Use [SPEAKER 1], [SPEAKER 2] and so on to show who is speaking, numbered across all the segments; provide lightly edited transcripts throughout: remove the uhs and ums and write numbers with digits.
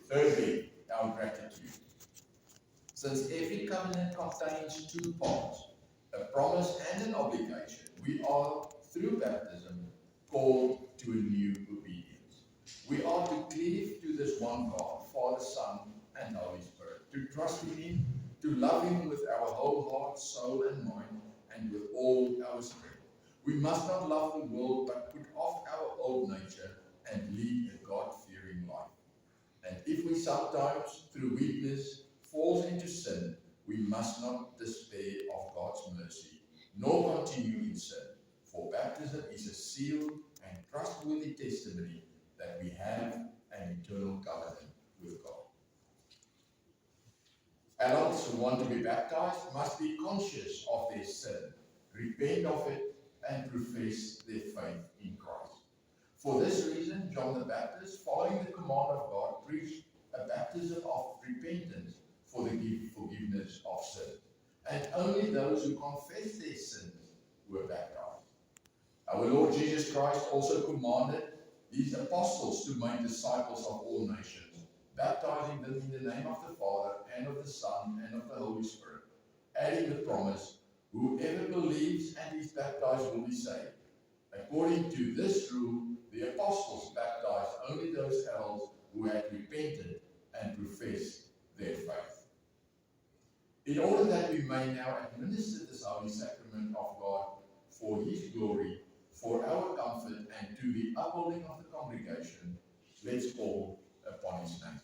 [SPEAKER 1] Thirdly, our gratitude. Since every covenant contains two parts, a promise and an obligation, we are, through baptism, called to a new obedience. We are to cleave to this one God, Father, Son, and Holy Spirit, to trust in Him, to love Him with our whole heart, soul, and mind, and with all our strength. We must not love the world, but put off our old nature and lead a God-fearing life. And if we sometimes, through weakness, fall into sin, we must not despair of God's mercy, nor continue in sin. For baptism is a sealed and trustworthy testimony that we have an eternal covenant with God. Adults who want to be baptized must be conscious of their sin, repent of it, and profess their faith in Christ. For this reason, John the Baptist, following the command of God, preached a baptism of repentance for the forgiveness of sin. And only those who confess their sins were baptized. Our Lord Jesus Christ also commanded these apostles to make disciples of all nations, baptizing them in the name of the Father, and of the Son, and of the Holy Spirit, adding the promise, whoever believes and is baptized will be saved. According to this rule, the apostles baptized only those adults who had repented and professed their faith. In order that we may now administer this holy sacrament of God for His glory, for our comfort, and to the upholding of the congregation, let's call upon His name.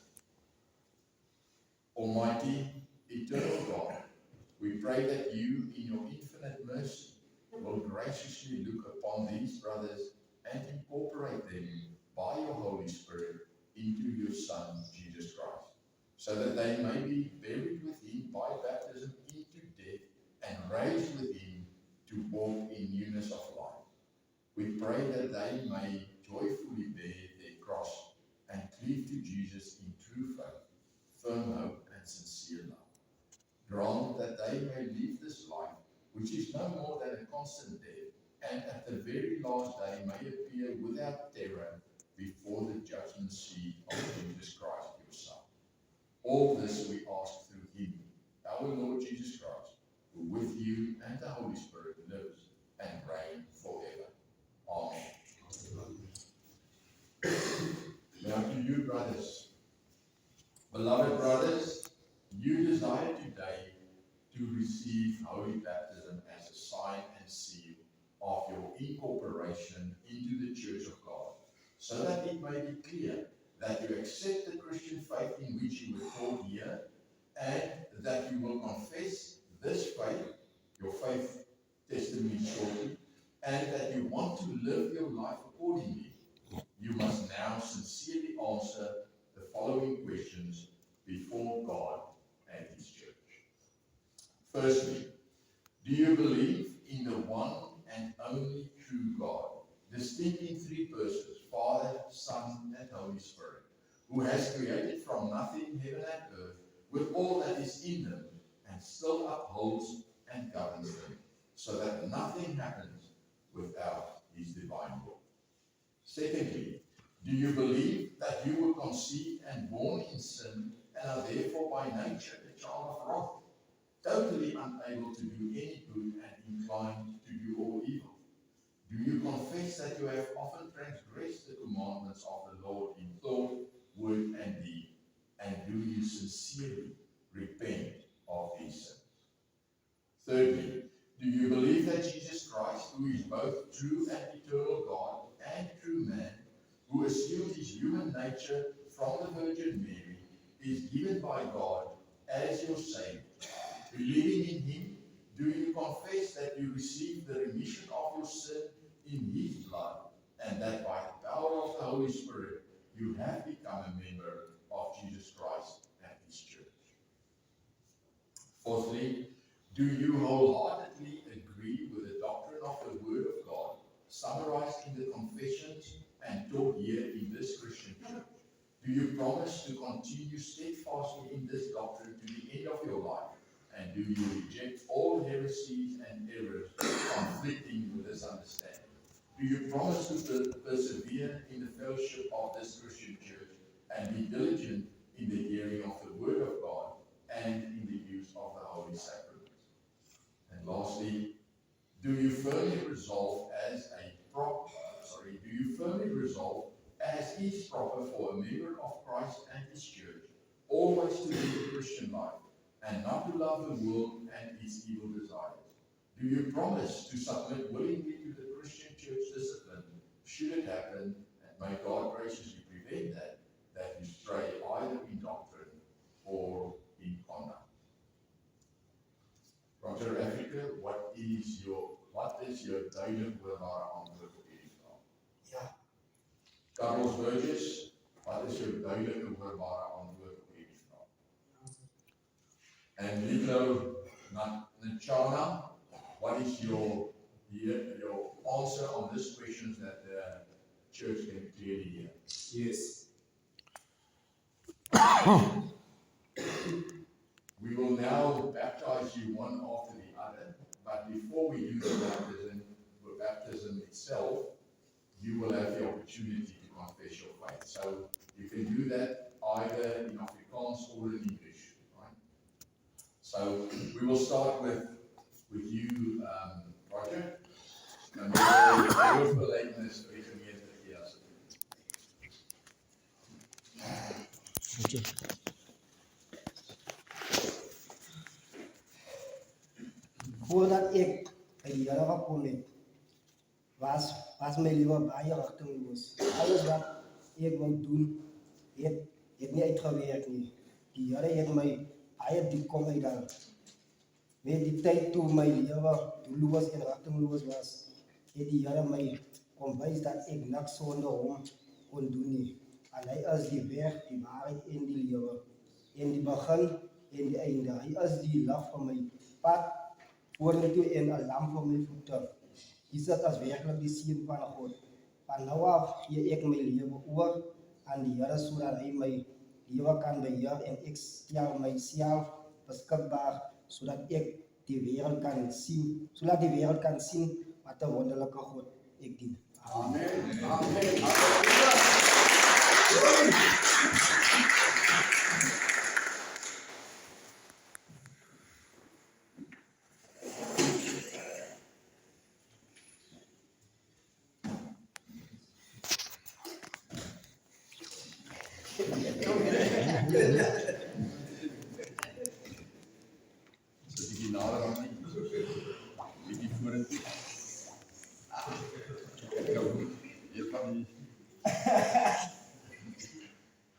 [SPEAKER 1] Almighty, eternal God, we pray that You, in Your infinite mercy, will graciously look upon these brothers and incorporate them by Your Holy Spirit into Your Son, Jesus Christ, so that they may be buried with Him by baptism into death and raised with Him to walk in newness of life. We pray that they may joyfully bear their cross and cleave to Jesus in true faith, firm hope, and sincere love. Grant that they may live this life, which is no more than a constant death, and at the very last day may appear without terror before the judgment seat of Jesus Christ, Your Son. All this we ask through Him, our Lord Jesus Christ, who with You and the Holy Spirit lives and reigns forever. Amen. Now to you, brothers. Beloved brothers, you desire today to receive holy baptism as a sign and seal of your incorporation into the Church of God, so that it may be clear that you accept the Christian faith in which you were taught here, and that you will confess this faith, your faith testimony shortly, and that you want to live your life accordingly. You must now sincerely answer the following questions before God and His church. Firstly, do you believe in the one and only true God, distinct in three persons, Father, Son, and Holy Spirit, who has created from nothing heaven and earth with all that is in them, and still upholds and governs them, so that nothing happens without His divine will? Secondly, do you believe that you were conceived and born in sin and are therefore by nature a child of wrath, totally unable to do any good and inclined to do all evil? Do you confess that you have often transgressed the commandments of the Lord in thought, word, and deed? And do you sincerely repent of these sins? Thirdly, do you believe that Jesus Christ, who is both true and eternal God and true man, who assumed His human nature from the Virgin Mary, is given by God as your Savior? Believing in Him, do you confess that you received the remission of your sin in His blood, and that by the power of the Holy Spirit you have become a member of Jesus Christ and His church? Fourthly, do you wholeheartedly agree with the doctrine of the Word of God, summarized in the confessions and taught here in this Christian church? Do you promise to continue steadfastly in this doctrine to the end of your life? And do you reject all heresies and errors conflicting with this understanding? Do you promise to persevere in the fellowship of this Christian church and be diligent in hearing of the Word of God and in the use of the Holy Sacrament. And lastly, do you firmly resolve as is proper for a member of Christ and His Church, always to live the Christian life and not to love the world and its evil desires? Do you promise to submit willingly to the Christian church discipline, should it happen, and may God graciously prevent that you stray either in doctrine or in conduct? Roger Africa, what is your duidelijk hoorbare antwoord op hierdie vraag?
[SPEAKER 2] Ja.
[SPEAKER 1] Carlos Burgess, wat is jou duidelike hoorbare antwoord op hierdie vraag? And Lilo Nachana, what is your answer on these questions that the church can clearly hear?
[SPEAKER 2] Yes.
[SPEAKER 1] We will now baptize you one after the other, but before we do the baptism itself, you will have the opportunity to confess your faith. So you can do that either in Afrikaans or in English, right? So we will start with you, Roger. En woordbelijdenis reformeert de eerste.
[SPEAKER 2] Voordat ik bij de Here gekom het, was mijn leven baie rigtingloos. Alles wat ik wou doen, het nie uitgewerk nie. Die Here het my baie diep kom uithaal. Met die tyd toe my lewe doelloos en rigtingloos was, het die Here my kom wys dat ek niks sonder hom kon doen nie. En hy is die weg, die waarheid en die lewe. En die begin en die einde. Hy is die lig van my pad vorentoe en 'n lamp vir my voete. Jesus is werklik die seun van God. Van nou af gee ek my lewe oor aan die Here sodat hy my lewe kan beheer en ek stel myself beskikbaar sodat ek die wêreld kan sien, wat 'n wonderlike God ek dien.
[SPEAKER 1] Amen.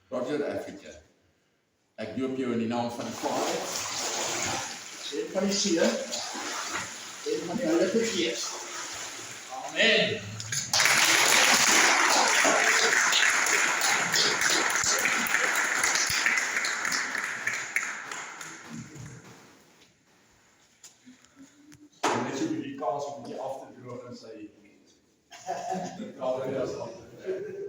[SPEAKER 1] Roger Africa. Ek doop jou in die naam van die Vader, en van die Seun, en van die Heilige Gees. Amen. Net so die kans om die af te droog en sy kameras af te trek.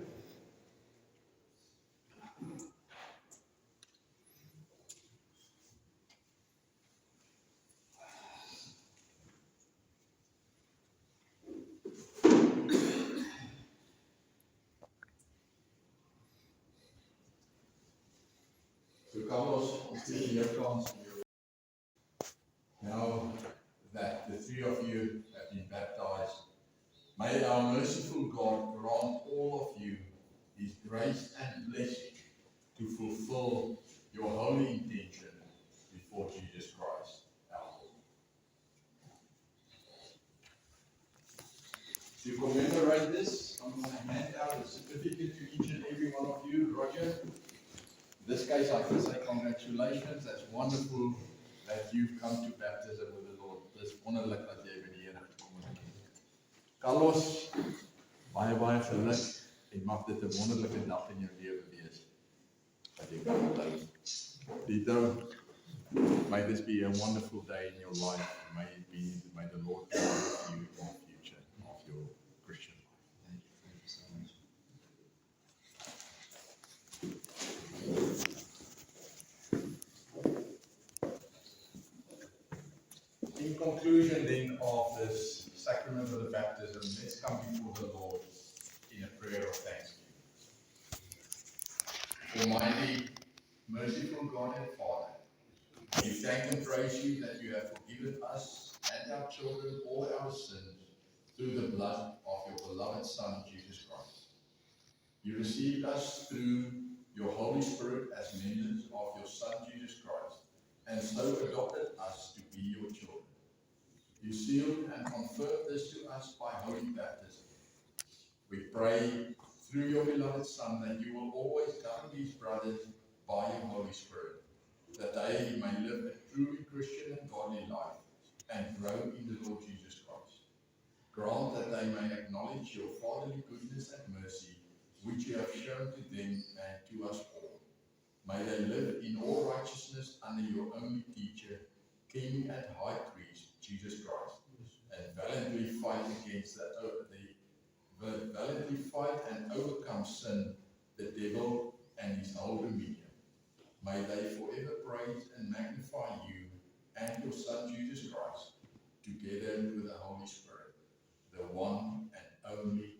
[SPEAKER 1] So Carlos, ons gee jou kans om jou. Now that the three of you have been baptized, may our merciful God grant all of you His grace and blessing to fulfill your holy intention before Jesus Christ, our Lord. To commemorate this, I'm going to hand out a certificate to each and every one of you. Roger, in this case I can say congratulations. That's wonderful that you've come to baptism with the Lord. Dis wonderlik dat jy by die Here gekom het. Carlos, baie geluk en mag dit 'n wonderlike dag in jou lewe wees. Dat jy kan bly. Dito, may this be a wonderful day in your life. May the Lord be with you in the future of your Christian life. Thank you so much. In conclusion then of this sacrament of the baptism, let's come before the Lord in a prayer of thanksgiving. Almighty, merciful God and Father, we thank and praise you that you have forgiven us and our children all our sins through the blood of your beloved Son, Jesus Christ. You received us through your Holy Spirit as members of your Son, Jesus Christ, and so adopted us to be your children. You sealed and confirmed this to us by holy baptism. We pray through your beloved Son that you will always govern these brothers by your Holy Spirit, that they may live a truly Christian and godly life and grow in the Lord Jesus Christ. Grant that they may acknowledge your fatherly goodness and mercy, which you have shown to them and to us all. May they live in all righteousness under your only teacher, King and High Priest, Jesus Christ, and valiantly fight and overcome sin, the devil, and his whole dominion. May they forever praise and magnify you and your Son, Jesus Christ, together with the Holy Spirit, the one and only